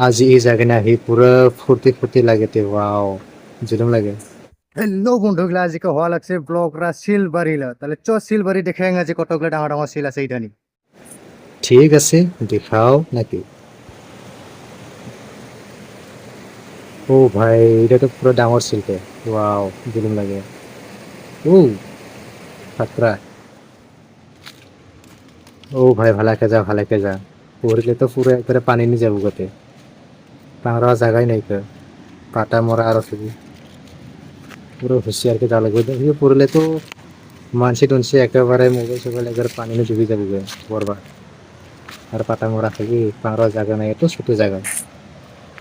আজি এই জায়গায় আহি পুরা ফুর্তি ফুর্তি লাগেতে ওয়াও জুলুম লাগে। হ্যালো বন্ধুগুলা আজকে হওয়া লাগছে ব্লগরা শিলবাড়িলা তাহলে চ শিলবাড়ি দেখে আজ কতগুলো ডাঙর ডাঙর শিল আছে এইটা নি ঠিক আছে দেখাও নাকি। ও ভাই এটা তো পুরো ডাঙর শিল্প ওয়াও জুলুম লাগে। ও খাতরা। ও ভাই ভালাকে যা পড়লে তো পুরো একবারে পানি নিয়ে যাবো গতে পাংরা জায়গায় নাই তো কাটা মরা আর আছে পুরো হুঁশিয়ারকে যা লাগবে দেখি পড়লে তো মানসি টুনসি একেবারে মোবাইল সোবাইল একবার পানি নিয়ে ডুবে যাবো বরবার আর পাটা মরা থাকি পাংরা জায়গা নাই এত ছোট জায়গা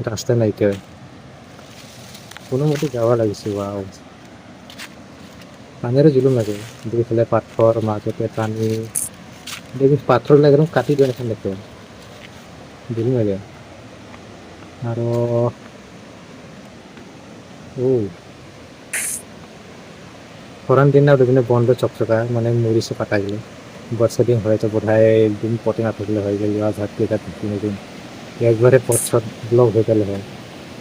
রাস্তা নাই কেউ কোনো মতে যাওয়া লাগিছে ওয়াও পানিরও জুলুম লাগে দুই ফেলে পাথর মাঝতে পানি দেখি পাথর লাগে একদম কাটি দিয়ে এখান দেখতে জুলুম লাগে আরো ও খরান দিন না বিভিন্ন বন্ধ চকচকা মানে মরিচে পাতা গেলে বর্ষা দিন হয়তো বোধ হয় একদিন পটে না থাকলে হয়ে গেল ঝাঁটকে দিন একবারে পথ ব্লক হয়ে গেলে হয়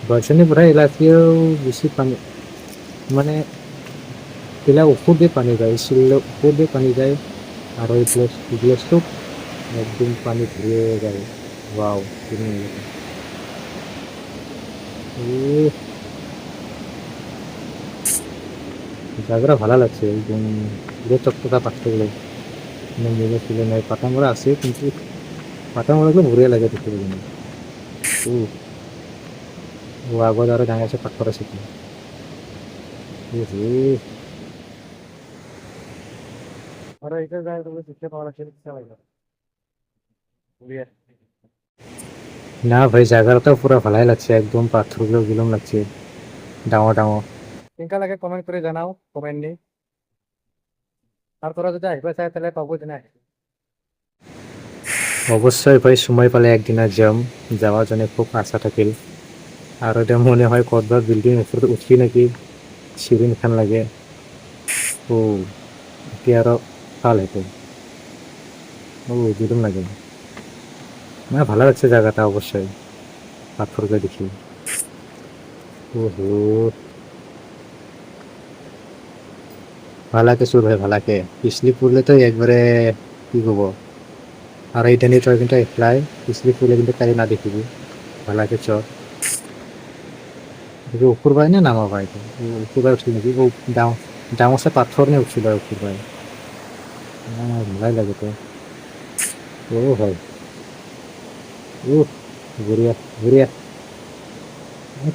বর্ষা নিয়ে বোধ হয় এলাকাতেও বেশি পানি মানে এলা উপর দিয়ে পানি যায় শিল উপর দিয়ে পানি যায় আর ওই প্লেস একদম পানি ধুয়ে যায় ওয়াও জায়গাটা ভালো লাগছে একদম পুরো চকচকা পাথরগুলো মিলে ছিল নয় পাতামোড়া আছে কিন্তু পাতামোড়াগুলো ভুরিয়ে লাগে দেখতে পাবো না ও ও আগত আরো জায়গা আছে পাথর আছে কি আর এটা যায় তো দেখতে পাওয়া লাগছে না ভাই জায়গাটা পুরো ভালাই লাগছে একদম পাথরগুলো গিলম লাগছে ডাঙর ডাঙর কেনকা লাগে কমেন্ট করে জানাও কমেন্ট নি আর তোরা যদি আসবে চাই তাহলে পাবো না অবশ্যই ভাই সময় পালে একদিন আর যাওয়ার জন্য খুব আশা থাকিল আর এটা মনে হয় কতবার বিল্ডিং উপরে উঠি নাকি সিঁড়ি খান লাগে ও কি আরো ভাল হতো ও দুদম লাগে না ভালো লাগছে জায়গাটা অবশ্যই পাথরকে দেখি ওহো ভালাকে সুর ভাই ভালাকে পিছলি পড়লে তো একবারে কি করবো আর এইটা নিয়ে চয় কিন্তু এফলাই পিছলি পড়লে কিন্তু তাই না দেখিবি ভালাকে চর দেখি উপর ভাই না নামা ভাই উপর ভাই উঠি নাকি ও ডাঙসে পাথর নিয়ে উঠছিল উপর ভাই ভালাই লাগে তো ও ভাই ও ঘুরিয়া ঘুরিয়া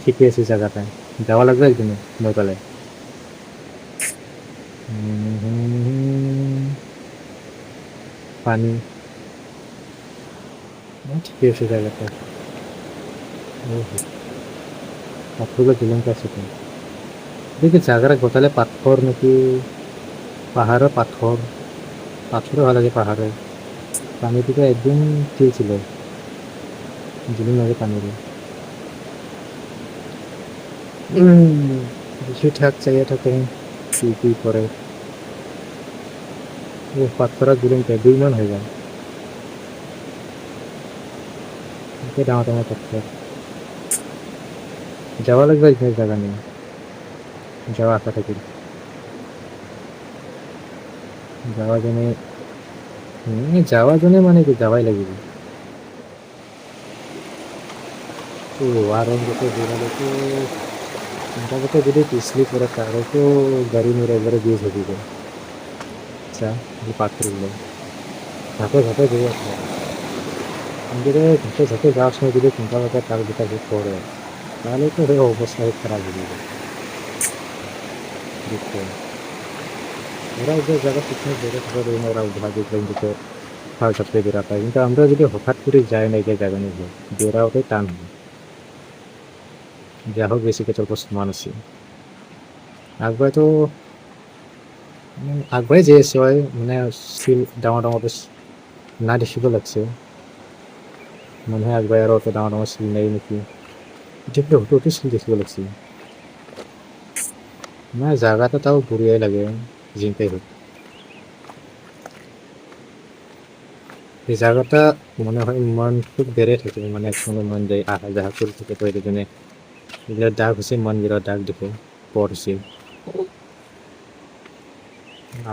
ঠিকই আছে জায়গাটা যাওয়া লাগবে একদিন নৌকালে পানি ঠিকই আছে জায়গাটা পাথরগুলো ঝুলন্ত আছে তো দেখি জায়গাটা গোটালে পাথর নাকি পাহাড়ও পাথর পাথরও ভালো লাগে পাহাড়ে পানি থেকে একদম ঠিক ছিল ঝুলুম লাগে পানিরে কিছু ঠাক চাইয়া থাকে কি করে ও পাথর ঝুলুম চাই 2 মান হয়ে যায় ডাঙা ডাঙা পাথর যাওয়া লাগবে এখানে জায়গা নেই যাওয়া আশা থাকি যাওয়া জন্য যাওয়া জন্য মানে কি যাওয়াই লাগবে ও আর যেতে বেরালে তো মোটামুটি যদি পিছলি পড়ে তাহলে তো গাড়ি মেরে একবারে দিয়ে দিবে আচ্ছা এই পাথরগুলো ঝাঁপে ঝাঁপে দিয়ে আসবে আমাদের ঝাঁপে ঝাঁপে যাওয়ার সময় যদি চিন্তা করতে তার ভিতরে পড়ে তাহলে তো ওই অবস্থায় খারাপ হয়ে যাবে দেখতে ওরা যে জায়গা পিছনে বেড়ে থাকে ওরা ভাগে দিতে খাওয়া চাপতে বেড়াতে হয় কিন্তু আমরা যদি হঠাৎ করে যাই না এই জায়গা নিয়ে বেড়া ওঠে টান হয় যা হোক বেশি কিছু মানুষই আগবাই তো আগবাই যে এসে হয় মানে শিল ডাঙর ডাঙর না দেখিব লাগছে মনে হয় আগবাই আরো অত ডাঙর ডাঙর শিল নেই নাকি যেগুলো হতো অতি শিল দেখিব লাগছে না জায়গাটা তাও ঘুরিয়াই লাগে জিনটাই হোক এই জায়গাটা মনে হয় মন খুব বেড়ে থাকে, মানে একসঙ্গে মন যায় আহা যাহা করে থাকে, তো এই জন্য বিরাট ডাক হচ্ছে, মন বিরাট ডাক দেখে পড়ছি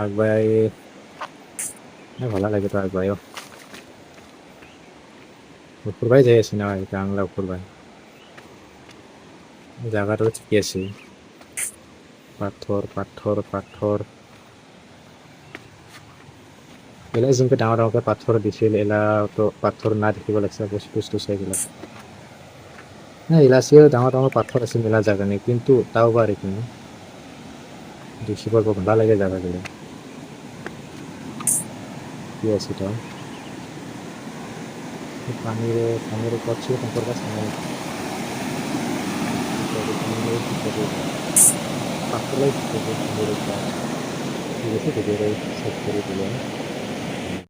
আগবাই। ভালো লাগে তো আগবাইও, উপরবাই যাই আছি না এটা আংলা উপরবাই জায়গাটা ঠিকই আছে, পাথর পাথর পাথর এলা যেনকে ডাঙৰ ডাঙৰকে পাথৰ দিছিল, এলা তো পাথৰ না দেখিব লাগছে, বস্তু বস্তু চাই গেলা না এলাচিও ডাঙৰ ডাঙৰ পাথৰ আছে মেলা জাগা নেই, কিন্তু তাও বা এখানে দেখিব ভালো লাগে জায়গাগুলো, কি আছে তাও পানির পানির উপর ছিল তারপর কাছে পাথর লাগে ঠিক আছে ভিডিও সেট করে দিলাম।